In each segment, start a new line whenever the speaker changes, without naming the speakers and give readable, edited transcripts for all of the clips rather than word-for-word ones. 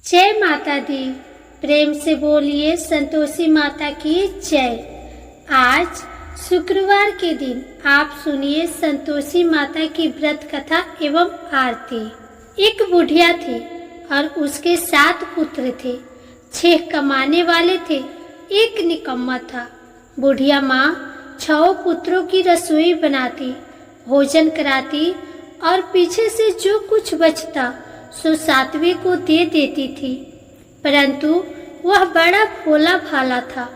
जय माता दी। प्रेम से बोलिए संतोषी माता की जय। आज शुक्रवार के दिन आप सुनिए संतोषी माता की व्रत कथा एवं आरती। एक बुढ़िया थी और उसके 7 पुत्र थे। 6 कमाने वाले थे, एक निकम्मा था। बुढ़िया माँ 6 पुत्रों की रसोई बनाती, भोजन कराती और पीछे से जो कुछ बचता सो 7वें को दे देती थी। परंतु वह बड़ा भोला भाला था,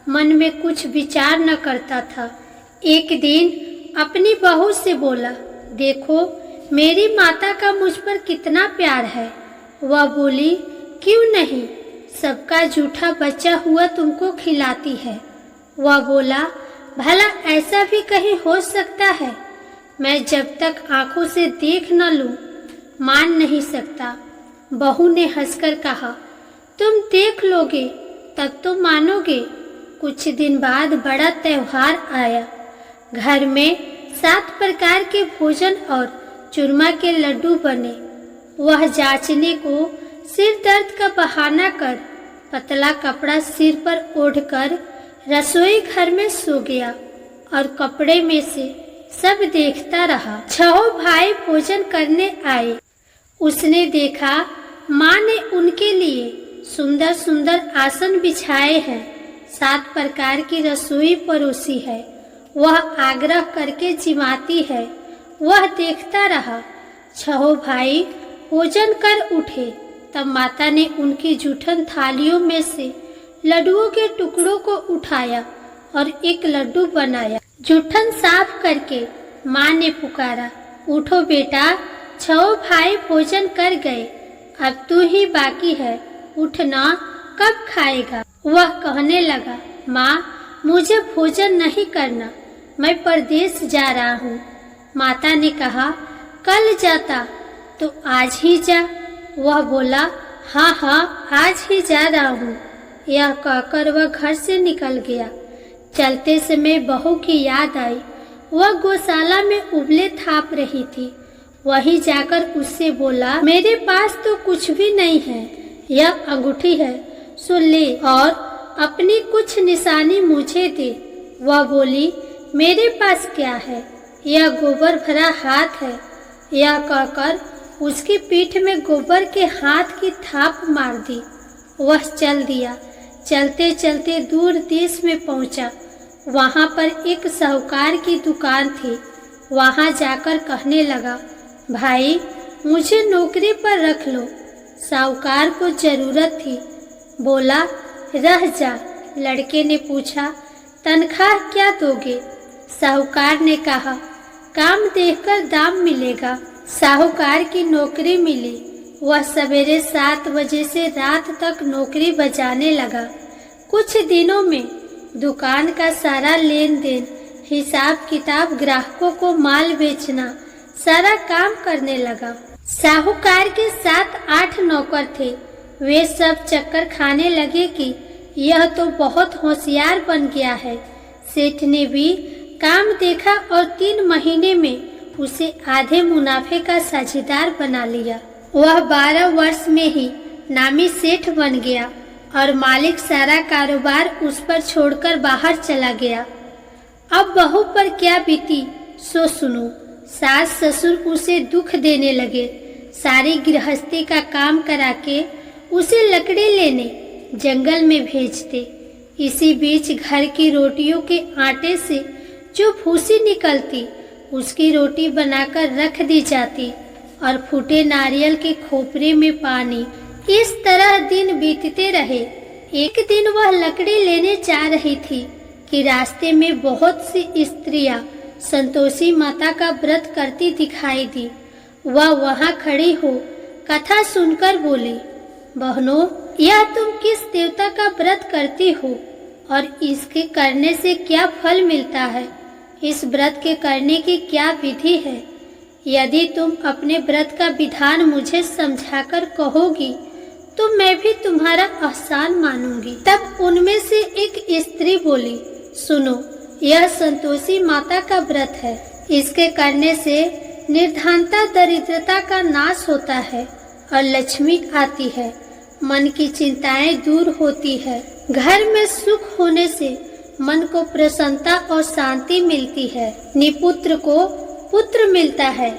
मन में कुछ विचार न करता था। एक दिन अपनी बहू से बोला, देखो मेरी माता का मुझ पर कितना प्यार है। वह बोली, क्यों नहीं, सबका जूठा बचा हुआ तुमको खिलाती है। वह बोला, भला ऐसा भी कहीं हो सकता है? मैं जब तक आंखों से देख न लूं मान नहीं सकता। बहू ने हंसकर कहा, तुम देख लोगे तब तो मानोगे। कुछ दिन बाद बड़ा त्योहार आया। घर में 7 प्रकार के भोजन और चूरमा के लड्डू बने। वह जांचने को सिर दर्द का बहाना कर पतला कपड़ा सिर पर ओढ़कर रसोई घर में सो गया और कपड़े में से सब देखता रहा। 6 भाई भोजन करने आए। उसने देखा माँ ने उनके लिए सुंदर सुंदर आसन बिछाए हैं, 7 प्रकार की रसोई परोसी है। वह आग्रह करके जिमाती है। वह देखता रहा। 6 भाई भोजन कर उठे तब माता ने उनकी जूठन थालियों में से लड्डुओं के टुकड़ों को उठाया और एक लड्डू बनाया। जूठन साफ करके माँ ने पुकारा, उठो बेटा, 6 भाई भोजन कर गए, अब तू ही बाकी है, उठना, कब खाएगा? वह कहने लगा, माँ मुझे भोजन नहीं करना, मैं परदेश जा रहा हूँ। माता ने कहा, कल जाता तो आज ही जा। वह बोला, हाँ हाँ आज ही जा रहा हूँ। यह कहकर वह घर से निकल गया। चलते समय बहू की याद आई। वह गौशाला में उबले थाप रही थी। वहीं जाकर उससे बोला, मेरे पास तो कुछ भी नहीं है, यह अंगूठी है, सो ले और अपनी कुछ निशानी मुझे दे। वह बोली, मेरे पास क्या है, यह गोबर भरा हाथ है। यह कहकर उसकी पीठ में गोबर के हाथ की थाप मार दी। वह चल दिया। चलते चलते दूर देश में पहुंचा। वहां पर एक साहूकार की दुकान थी। वहां जाकर कहने लगा, भाई मुझे नौकरी पर रख लो। साहूकार को जरूरत थी। बोला, रह जा। लड़के ने पूछा, तनख्वाह क्या दोगे? साहूकार ने कहा, काम देखकर दाम मिलेगा। साहूकार की नौकरी मिली। वह सवेरे 7 बजे से रात तक नौकरी बजाने लगा। कुछ दिनों में दुकान का सारा लेन देन, हिसाब किताब, ग्राहकों को माल बेचना, सारा काम करने लगा। साहूकार के 7-8 नौकर थे। वे सब चक्कर खाने लगे कि यह तो बहुत होशियार बन गया है। सेठ ने भी काम देखा और 3 महीने में उसे आधे मुनाफे का साझेदार बना लिया। वह 12 वर्ष में ही नामी सेठ बन गया और मालिक सारा कारोबार उस पर छोड़कर बाहर चला गया। अब बहू पर क्या बीती सो सुनो। सास ससुर उसे दुख देने लगे। सारी गृहस्थी का काम करा के उसे लकड़ी लेने जंगल में भेजते। इसी बीच घर की रोटियों के आटे से जो भूसी निकलती उसकी रोटी बनाकर रख दी जाती और फूटे नारियल के खोपरे में पानी। इस तरह दिन बीतते रहे। एक दिन वह लकड़ी लेने जा रही थी कि रास्ते में बहुत सी स्त्रियां संतोषी माता का व्रत करती दिखाई दी। वह वहां खड़ी हो कथा सुनकर बोली, बहनों, यह तुम किस देवता का व्रत करती हो और इसके करने से क्या फल मिलता है? इस व्रत के करने की क्या विधि है? यदि तुम अपने व्रत का विधान मुझे समझाकर कहोगी तो मैं भी तुम्हारा एहसान मानूंगी। तब उनमें से एक स्त्री बोली, सुनो, यह संतोषी माता का व्रत है। इसके करने से निर्धनता, दरिद्रता का नाश होता है और लक्ष्मी आती है। मन की चिंताएं दूर होती है। घर में सुख होने से मन को प्रसन्नता और शांति मिलती है। निपुत्र को पुत्र मिलता है।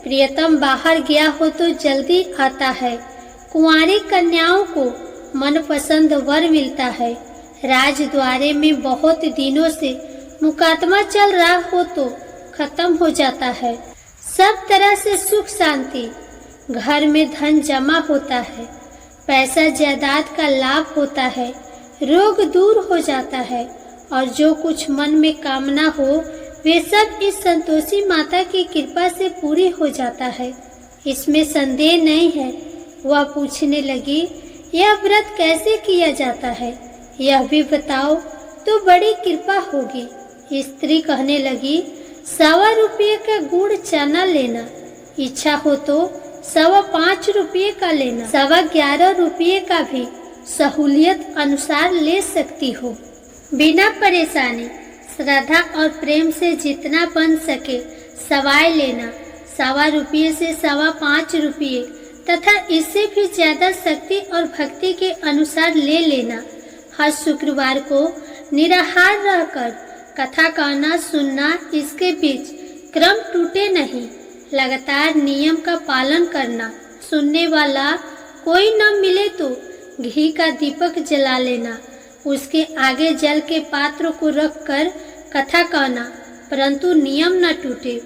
प्रियतम बाहर गया हो तो जल्दी आता है। कुंवारी कन्याओं को मनपसंद वर मिलता है। राजद्वारे में बहुत दिनों से मुकदमा चल रहा हो तो खत्म हो जाता है। सब तरह से सुख शांति, घर में धन जमा होता है, पैसा जायदाद का लाभ होता है, रोग दूर हो जाता है और जो कुछ मन में कामना हो वे सब इस संतोषी माता की कृपा से पूरी हो जाता है। इसमें संदेह नहीं है। वह पूछने लगी, यह व्रत कैसे किया जाता है, यह भी बताओ तो बड़ी कृपा होगी। स्त्री कहने लगी, 1.25 रुपये का गुड़ चना लेना, इच्छा हो तो 5.25 रुपये का लेना, 11.25 रुपये का भी सहूलियत अनुसार ले सकती हो। बिना परेशानी, श्रद्धा और प्रेम से जितना बन सके सवाई लेना। 1.25 रुपये से 5.25 रुपये तथा इससे भी ज्यादा शक्ति और भक्ति के अनुसार ले लेना। हर शुक्रवार को निराहार रहकर कथा कहना सुनना, इसके बीच क्रम टूटे नहीं। लगातार नियम का पालन करना। सुनने वाला कोई न मिले तो घी का दीपक जला लेना। उसके आगे जल के पात्र को रखकर कथा कहना, परंतु नियम न टूटे।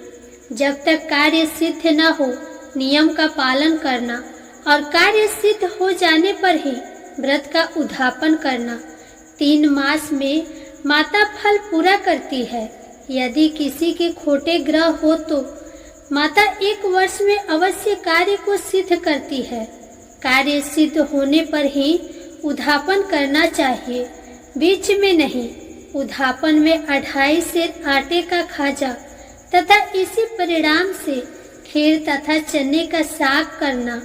जब तक कार्य सिद्ध न हो नियम का पालन करना और कार्य सिद्ध हो जाने पर ही व्रत का उद्यापन करना। 3 मास में माता फल पूरा करती है। यदि किसी के खोटे ग्रह हो तो माता 1 वर्ष में अवश्य कार्य को सिद्ध करती है। कार्य सिद्ध होने पर ही उद्यापन करना चाहिए, बीच में नहीं। उद्यापन में 2.5 सेर आटे का खाजा तथा इसी परिणाम से खीर तथा चने का साग करना।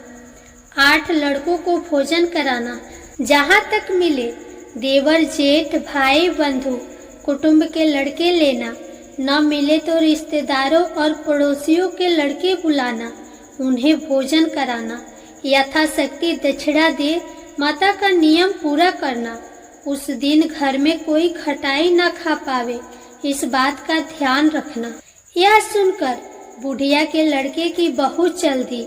8 लड़कों को भोजन कराना। जहाँ तक मिले देवर जेठ भाई बंधु कुटुंब के लड़के लेना। न मिले तो रिश्तेदारों और पड़ोसियों के लड़के बुलाना, उन्हें भोजन कराना। यथाशक्ति दक्षिणा दे माता का नियम पूरा करना। उस दिन घर में कोई खटाई न खा पावे, इस बात का ध्यान रखना। यह सुनकर बुढ़िया के लड़के की बहू चल दी।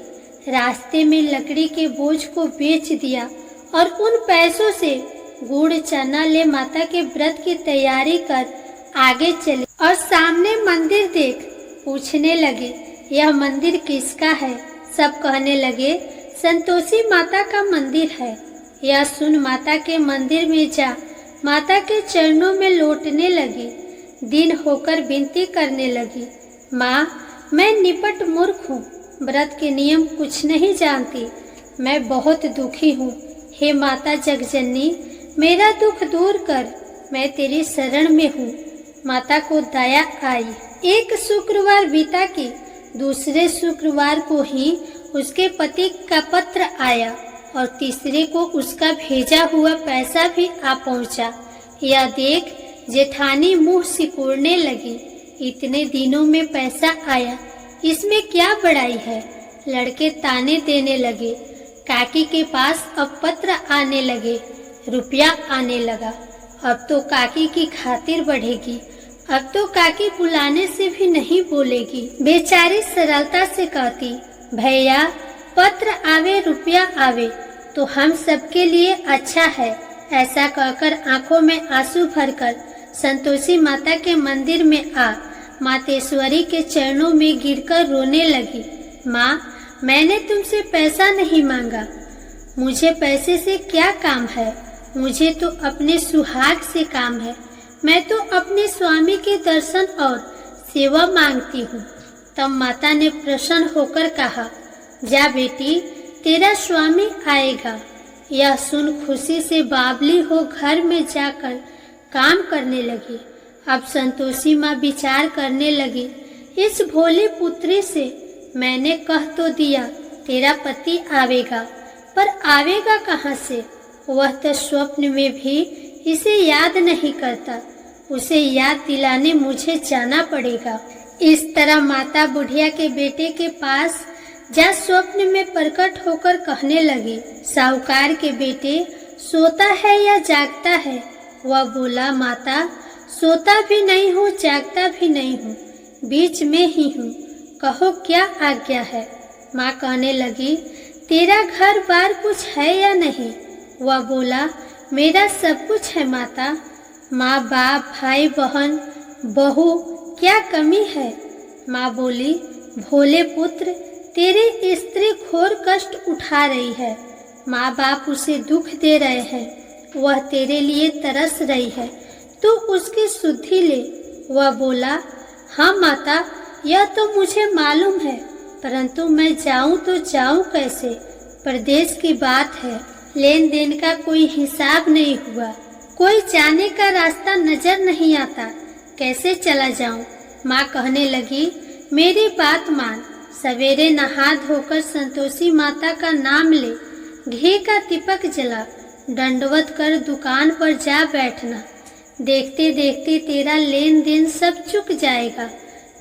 रास्ते में लकड़ी के बोझ को बेच दिया और उन पैसों से गुड़ चना ले माता के व्रत की तैयारी कर आगे चले और सामने मंदिर देख पूछने लगे, यह मंदिर किसका है? सब कहने लगे, संतोषी माता का मंदिर है। यह सुन माता के मंदिर में जा माता के चरणों में लौटने लगी। दिन होकर विनती करने लगी, माँ मैं निपट मूर्ख हूँ, व्रत के नियम कुछ नहीं जानती, मैं बहुत दुखी हूँ। हे माता जगजननी, मेरा दुख दूर कर, मैं तेरी शरण में हूँ। माता को दया आई। एक शुक्रवार बीता कि दूसरे शुक्रवार को ही उसके पति का पत्र आया और तीसरे को उसका भेजा हुआ पैसा भी आ पहुंचा। यह देख जेठानी मुंह सिकुड़ने लगी, इतने दिनों में पैसा आया, इसमें क्या बड़ाई है? लड़के ताने देने लगे। काकी के पास अब पत्र आने लगे, रुपया आने लगा। अब तो काकी की खातिर बढ़ेगी, अब तो काकी बुलाने से भी नहीं बोलेगी। बेचारी सरलता से कहती, भैया पत्र आवे रुपया आवे तो हम सबके लिए अच्छा है। ऐसा कहकर आंखों में आंसू भरकर संतोषी माता के मंदिर में आ मातेश्वरी के चरणों में गिरकर रोने लगी। माँ, मैंने तुमसे पैसा नहीं मांगा, मुझे पैसे से क्या काम है? मुझे तो अपने सुहाग से काम है। मैं तो अपने स्वामी के दर्शन और सेवा मांगती हूँ। तब माता ने प्रसन्न होकर कहा, जा बेटी, तेरा स्वामी आएगा। यह सुन खुशी से बावली हो घर में जाकर काम करने लगी। अब संतोषी माँ विचार करने लगी, इस भोली पुत्री से मैंने कह तो दिया तेरा पति आवेगा, पर आवेगा कहाँ से? वह तो स्वप्न में भी इसे याद नहीं करता, उसे याद दिलाने मुझे जाना पड़ेगा। इस तरह माता बुढ़िया के बेटे के पास जा स्वप्न में प्रकट होकर कहने लगी, साहूकार के बेटे सोता है या जागता है? वह बोला, माता सोता भी नहीं हूँ, जागता भी नहीं हूँ, बीच में ही हूँ, कहो क्या आज्ञा है? माँ कहने लगी, तेरा घर बार कुछ है या नहीं? वह बोला, मेरा सब कुछ है माता, माँ बाप भाई बहन बहू, क्या कमी है? माँ बोली, भोले पुत्र, तेरी स्त्री घोर कष्ट उठा रही है, माँ बाप उसे दुख दे रहे हैं, वह तेरे लिए तरस रही है, तू उसकी सुधि ले। वह बोला, हाँ माता, यह तो मुझे मालूम है, परंतु मैं जाऊं तो जाऊं कैसे? प्रदेश की बात है, लेन देन का कोई हिसाब नहीं हुआ, कोई जाने का रास्ता नजर नहीं आता, कैसे चला जाऊं? माँ कहने लगी, मेरी बात मान, सवेरे नहा धोकर संतोषी माता का नाम ले, घी का दीपक जला, दंडवत कर दुकान पर जा बैठना, देखते देखते तेरा लेन देन सब चुक जाएगा,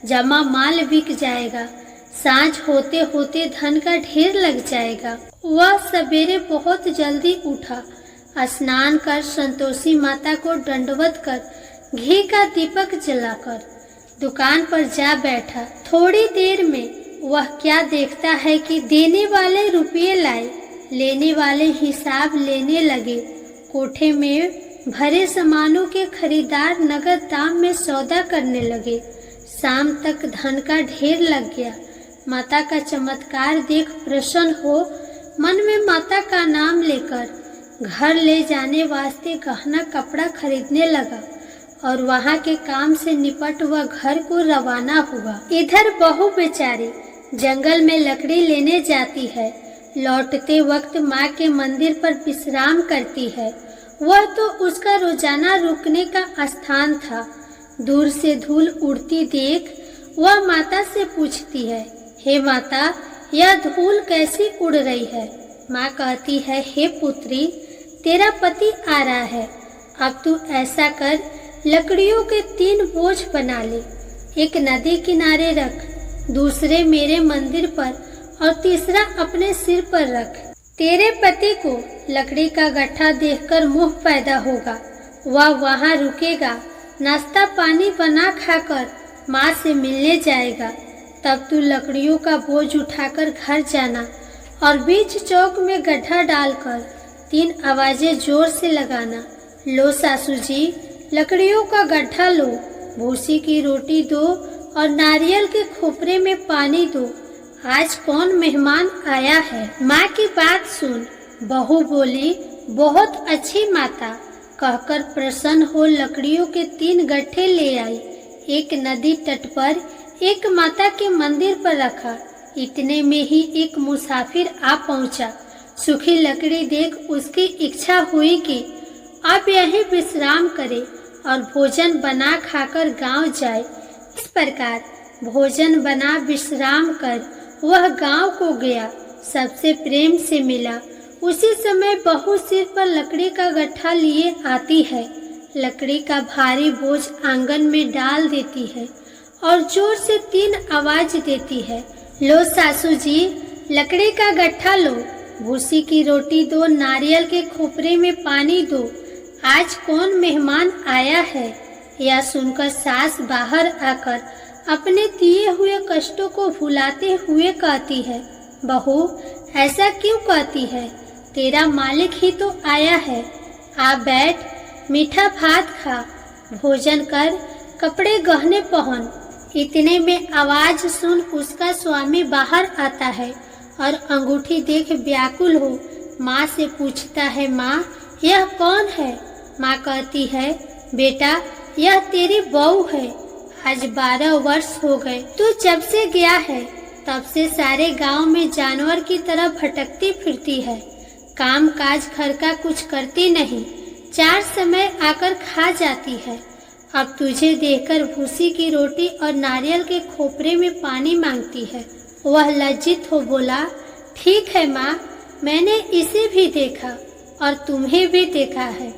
जमा माल बिक जाएगा, सांझ होते होते धन का ढेर लग जाएगा। वह सवेरे बहुत जल्दी उठा, स्नान कर संतोषी माता को दंडवत कर घी का दीपक जलाकर दुकान पर जा बैठा। थोड़ी देर में वह क्या देखता है कि देने वाले रुपये लाए, लेने वाले हिसाब लेने लगे। कोठे में भरे सामानों के खरीदार नगद दाम में सौदा करने लगे। शाम तक धन का ढेर लग गया। माता का चमत्कार देख प्रसन्न हो मन में माता का नाम लेकर घर ले जाने वास्ते गहना कपड़ा खरीदने लगा और वहाँ के काम से निपट वह घर को रवाना हुआ। इधर बहू बेचारी जंगल में लकड़ी लेने जाती है। लौटते वक्त माँ के मंदिर पर विश्राम करती है। वह तो उसका रोजाना रुकने का स्थान था। दूर से धूल उड़ती देख वह माता से पूछती है, हे माता, यह धूल कैसी उड़ रही है? माँ कहती है, हे पुत्री, तेरा पति आ रहा है। अब तू ऐसा कर, लकड़ियों के 3 बोझ बना ले, एक नदी किनारे रख, दूसरे मेरे मंदिर पर और तीसरा अपने सिर पर रख। तेरे पति को लकड़ी का गट्ठा देखकर मोह पैदा होगा। वह वहाँ रुकेगा, नाश्ता पानी बना खाकर माँ से मिलने जाएगा। तब तू लकड़ियों का बोझ उठाकर घर जाना और बीच चौक में गड्ढा डालकर 3 आवाजें जोर से लगाना, लो सासू जी, लकड़ियों का गड्ढा लो, भूसी की रोटी दो और नारियल के खोपरे में पानी दो। आज कौन मेहमान आया है? माँ की बात सुन बहू बोली, बहुत अच्छी माता, कहकर प्रसन्न हो लकड़ियों के 3 गट्ठे ले आई। एक नदी तट पर, एक माता के मंदिर पर रखा। इतने में ही एक मुसाफिर आ पहुंचा। सूखी लकड़ी देख उसकी इच्छा हुई कि अब यहीं विश्राम करे और भोजन बना खाकर गांव जाए। इस प्रकार भोजन बना विश्राम कर वह गांव को गया, सबसे प्रेम से मिला। उसी समय बहू सिर पर लकड़ी का गट्ठा लिए आती है। लकड़ी का भारी बोझ आंगन में डाल देती है और जोर से 3 आवाज देती है, लो सासू जी, लकड़ी का गट्ठा लो, भूसी की रोटी दो, नारियल के खोपरे में पानी दो। आज कौन मेहमान आया है? यह सुनकर सास बाहर आकर अपने दिए हुए कष्टों को भुलाते हुए कहती है, बहू ऐसा क्यों कहती है? तेरा मालिक ही तो आया है। आ बैठ, मीठा भात खा, भोजन कर, कपड़े गहने पहन। इतने में आवाज सुन उसका स्वामी बाहर आता है और अंगूठी देख व्याकुल हो माँ से पूछता है, माँ यह कौन है? माँ कहती है, बेटा यह तेरी बहू है। आज 12 वर्ष हो गए तू जब से गया है, तब से सारे गांव में जानवर की तरह भटकती फिरती है। काम काज घर का कुछ करती नहीं, 4 समय आकर खा जाती है। अब तुझे देखकर भूसी की रोटी और नारियल के खोपरे में पानी मांगती है। वह लज्जित हो बोला, ठीक है माँ, मैंने इसे भी देखा और तुम्हें भी देखा है।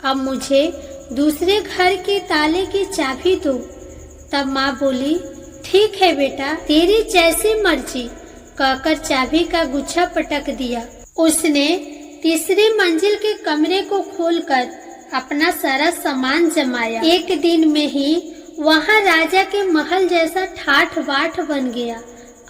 अब मुझे दूसरे घर के ताले की चाबी दो। तब माँ बोली, ठीक है बेटा, तेरी जैसी मर्जी, कहकर चाबी का गुच्छा पटक दिया। उसने तीसरी मंजिल के कमरे को खोलकर अपना सारा सामान जमाया। एक दिन में ही वहां राजा के महल जैसा ठाठ बाट बन गया।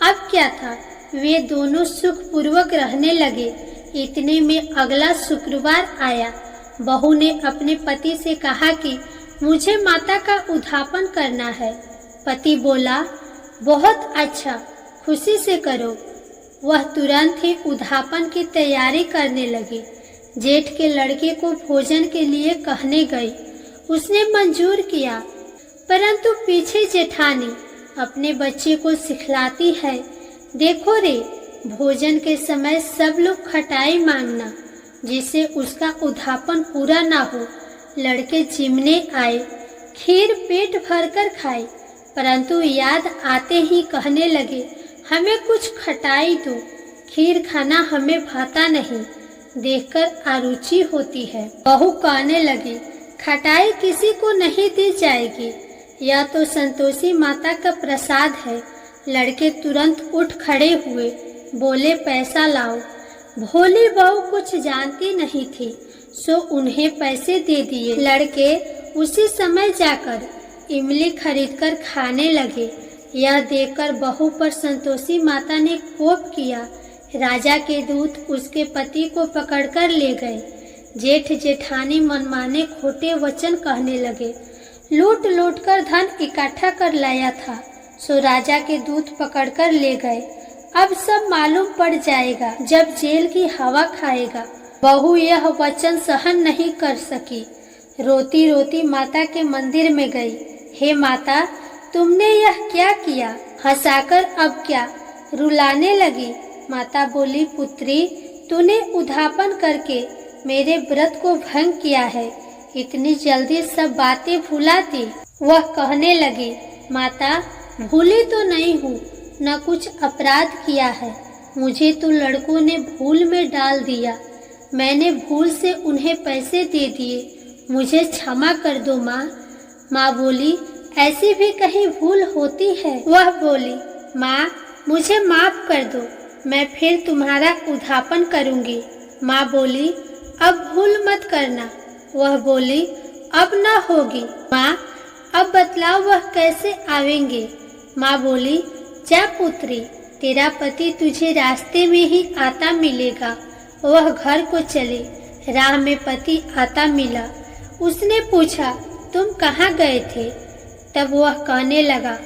अब क्या था, वे दोनों सुखपूर्वक रहने लगे। इतने में अगला शुक्रवार आया। बहू ने अपने पति से कहा कि मुझे माता का उद्यापन करना है। पति बोला, बहुत अच्छा, खुशी से करो। वह तुरंत ही उद्यापन की तैयारी करने लगी। जेठ के लड़के को भोजन के लिए कहने गई। उसने मंजूर किया, परंतु पीछे जेठानी अपने बच्चे को सिखलाती है, देखो रे, भोजन के समय सब लोग खटाई मांगना, जिससे उसका उद्यापन पूरा ना हो। लड़के जिमने आए, खीर पेट भरकर खाई, परंतु याद आते ही कहने लगे, हमें कुछ खटाई दो, खीर खाना हमें भाता नहीं, देखकर अरुचि होती है। बहू कहने लगी, खटाई किसी को नहीं दी जाएगी, यह तो संतोषी माता का प्रसाद है। लड़के तुरंत उठ खड़े हुए, बोले, पैसा लाओ। भोली बहू कुछ जानती नहीं थी, सो उन्हें पैसे दे दिए। लड़के उसी समय जाकर इमली खरीदकर खाने लगे। यह देखकर बहू पर संतोषी माता ने कोप किया। राजा के दूत उसके पति को पकड़कर ले गए। जेठ जेठानी मनमाने खोटे वचन कहने लगे। लूट लूट कर धन इकट्ठा कर लाया था, सो राजा के दूत पकड़कर ले गए। अब सब मालूम पड़ जाएगा जब जेल की हवा खाएगा। बहू यह वचन सहन नहीं कर सकी। रोती रोती माता के मंदिर में गई। हे माता, तुमने यह क्या किया? हंसाकर अब क्या? रुलाने लगी। माता बोली, पुत्री, तूने उद्यापन करके मेरे व्रत को भंग किया है। इतनी जल्दी सब बातें भुलाती? वह कहने लगी, माता, भूली तो नहीं हूँ, न कुछ अपराध किया है। मुझे तो लड़कों ने भूल में डाल दिया। मैंने भूल से उन्हें पैसे दे दिए। मुझे क्षमा कर दो माँ। माँ बोली, ऐसी भी कहीं भूल होती है? वह बोली, माँ, मुझे माफ कर दो, मैं फिर तुम्हारा उद्यापन करूँगी। माँ बोली, अब भूल मत करना। वह बोली, अब ना होगी। माँ, अब बतलाओ वह कैसे आवेंगे? माँ बोली, जा पुत्री, तेरा पति तुझे रास्ते में ही आता मिलेगा। वह घर को चले। राह में पति आता मिला। उसने पूछा, तुम कहाँ गए थे? तब वह कहने लगा,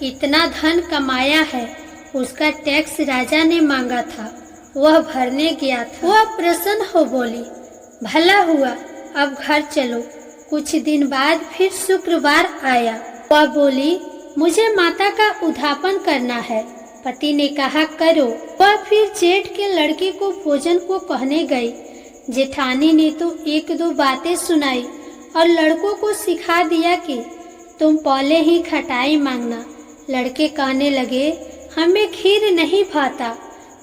इतना धन कमाया है, उसका टैक्स राजा ने मांगा था, वह भरने गया था। वह प्रसन्न हो बोली, भला हुआ, अब घर चलो। कुछ दिन बाद फिर शुक्रवार आया। वह बोली, मुझे माता का उद्यापन करना है। पति ने कहा, करो। वह फिर जेठ के लड़के को भोजन को कहने गई। जेठानी ने तो एक दो बातें सुनाई और लड़कों को सिखा दिया कि तुम पहले ही खटाई मांगना। लड़के कहने लगे, हमें खीर नहीं भाता,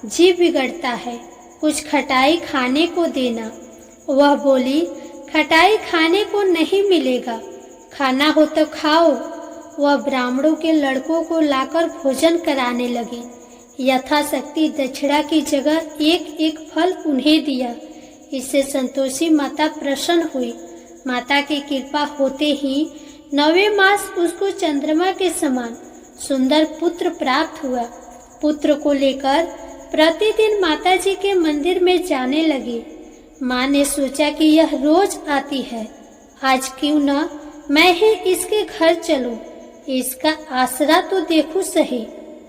जी बिगड़ता है, कुछ खटाई खाने को देना। वह बोली, खटाई खाने को नहीं मिलेगा, खाना हो तो खाओ। वह ब्राह्मणों के लड़कों को लाकर भोजन कराने लगी। यथाशक्ति दक्षिणा की जगह एक एक फल उन्हें दिया। इससे संतोषी माता प्रसन्न हुई। माता की कृपा होते ही 9वें मास उसको चंद्रमा के समान सुंदर पुत्र प्राप्त हुआ। पुत्र को लेकर प्रतिदिन माताजी के मंदिर में जाने लगी। माँ ने सोचा कि यह रोज आती है, आज क्यों न मैं ही इसके घर चलूं, इसका आसरा तो देखूं सही।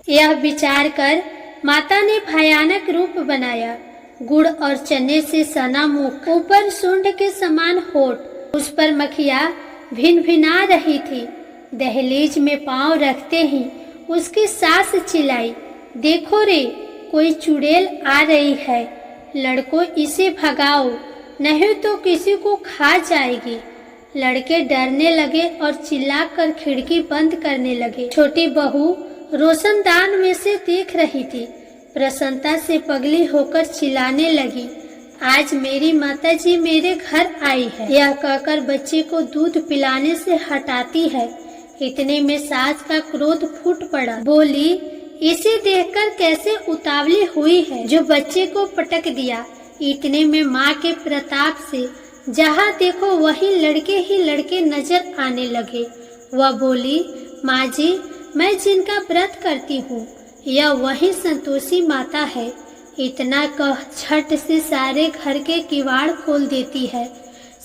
यह विचार कर माता ने भयानक रूप बनाया। गुड़ और चने से सना मुख, ऊपर सूंड के समान होठ, उस पर मखिया भिन भिना रही थी। दहलीज में पांव रखते ही उसकी सास चिल्लाई, देखो रे, कोई चुड़ैल आ रही है, लड़कों इसे भगाओ, नहीं तो किसी को खा जाएगी। लड़के डरने लगे और चिल्लाकर खिड़की बंद करने लगे। छोटी बहू रोशनदान में से देख रही थी। प्रसन्नता से पगली होकर चिल्लाने लगी, आज मेरी माताजी मेरे घर आई है। यह कहकर बच्चे को दूध पिलाने से हटाती है। इतने में सास का क्रोध फूट पड़ा। बोली, इसे देखकर कैसे उतावली हुई है जो बच्चे को पटक दिया। इतने में माँ के प्रताप से जहाँ देखो वही लड़के ही लड़के नजर आने लगे। वह बोली, माँ जी, मैं जिनका व्रत करती हूँ यह वही संतोषी माता है। इतना कह झट से सारे घर के किवाड़ खोल देती है।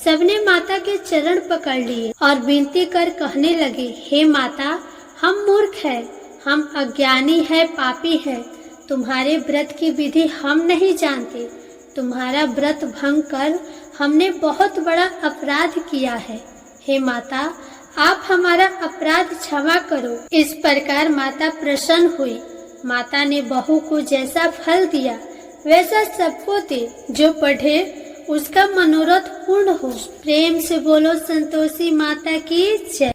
सबने माता के चरण पकड़ लिए और विनती कर कहने लगे, हे माता, हम मूर्ख हैं, हम अज्ञानी है, पापी हैं। तुम्हारे व्रत की विधि हम नहीं जानते। तुम्हारा व्रत भंग कर हमने बहुत बड़ा अपराध किया है। हे माता, आप हमारा अपराध क्षमा करो। इस प्रकार माता प्रसन्न हुई। माता ने बहू को जैसा फल दिया वैसा सबको दे। जो पढ़े उसका मनोरथ पूर्ण हो। प्रेम से बोलो संतोषी माता की जय।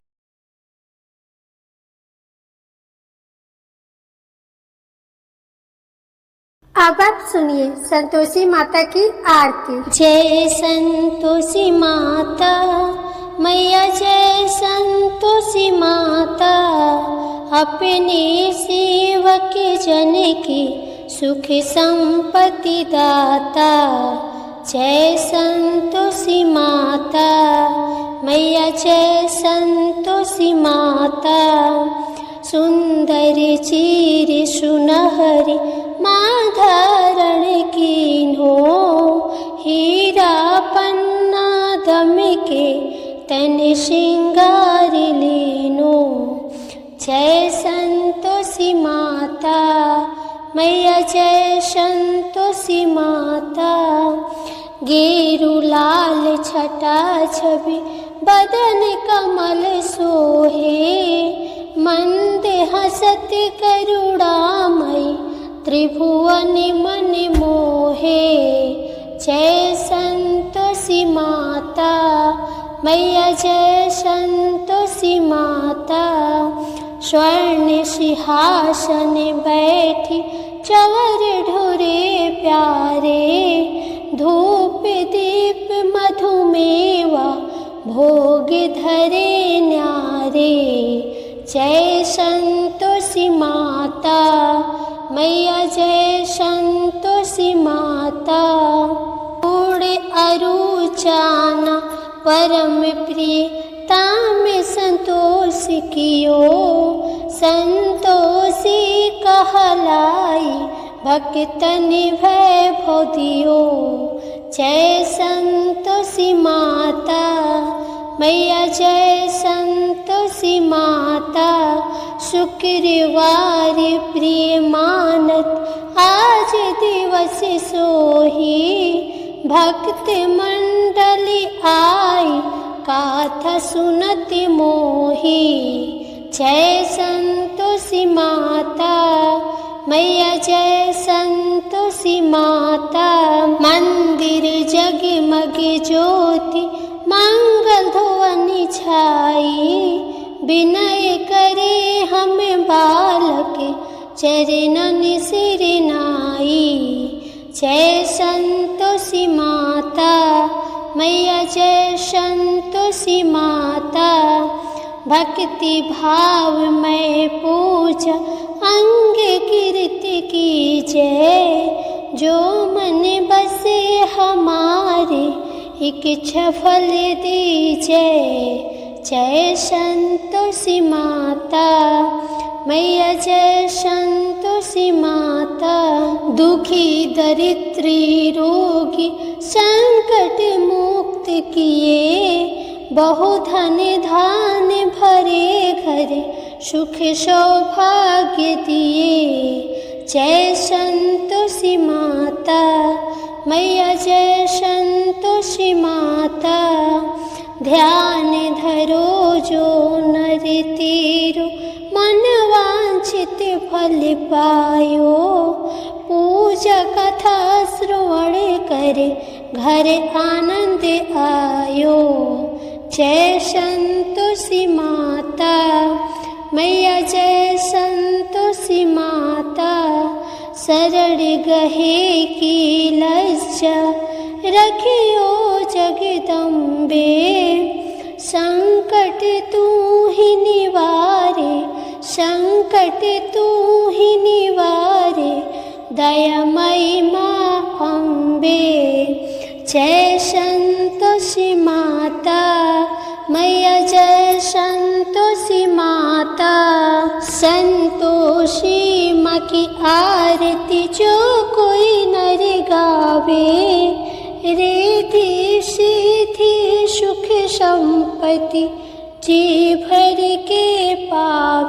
अब आप सुनिए संतोषी माता की आरती। जय संतोषी माता मैया, जय संतोषी माता, अपने सेवक जन की सुख संपत्ति दाता। जय संतोषी माता मैया, जय संतोषी माता, सुंदर चीर सुनहरी माँ धारण कीन्हो, हीरा पन्ना दम के तन श्रृंगार लीनो। जय संतोषी माता मैया, जय संतोषी माता, गेरु लाल छटा छवि बदन कमल सोहे, मंद हसत करुणामयी त्रिभुवन मन मोहे। जय संतोषी माता मैया, जय संतोषी माता, स्वर्ण सिंहासन बैठी चवर ढोरे प्यारे, धूप दीप मधुमेवा भोग धरे न्यारे। जय संतोषी माता मैया, जय संतोषी माता, उड़े अरुचाना परम प्रिय ताम संतोष कियो, संतोषी कहलाई भक्तन वैभव दियो। जय संतोषी माता मैया, जय संतोषी माता, शुक्रवार प्रिय मानत आज दिवस सोही, भक्त मंडली आई गाथा सुनत मोही। जय संतोषी माता मैया, जय संतोषी माता, मंदिर जगमग ज्योति मंगल ध्वनि छाई, विनय करे हम बालक चरणन सिर नाई। जय संतोषी माता मैया, जय संतोषी माता, भक्ति भाव में पूजा अंग कीर्ति की जय, जो मन बसे हमारे इच्छा फल दीजय। जय संतोषी माता मैया, जय संतोषी माता, दुखी दरिद्री रोगी संकट मुक्त किए, बहु धन धान भरे घरे सुख सौभाग्य दिए। जय संतोषी माता मैया, जय संतोषी माता, ध्यान धरो जो नर तीरो, मन वांछित फल पायो, पूजा कथा श्रवण करे घर आनंद आयो। जय संतोषी माता मैया, जय संतोषी माता, शरण गहे की लज्जा रखियो जगदम्बे, संकट तू ही निवारे संकट संकट तू ही निवारे, दयामयी माँ अम्बे। जय संतोषी माता मैया, जय संतोषी माता। संतोषी माँ की आरती जो कोई नर गावे, रिद्धि सिद्धि सुख संपत्ति जी भर के पावे।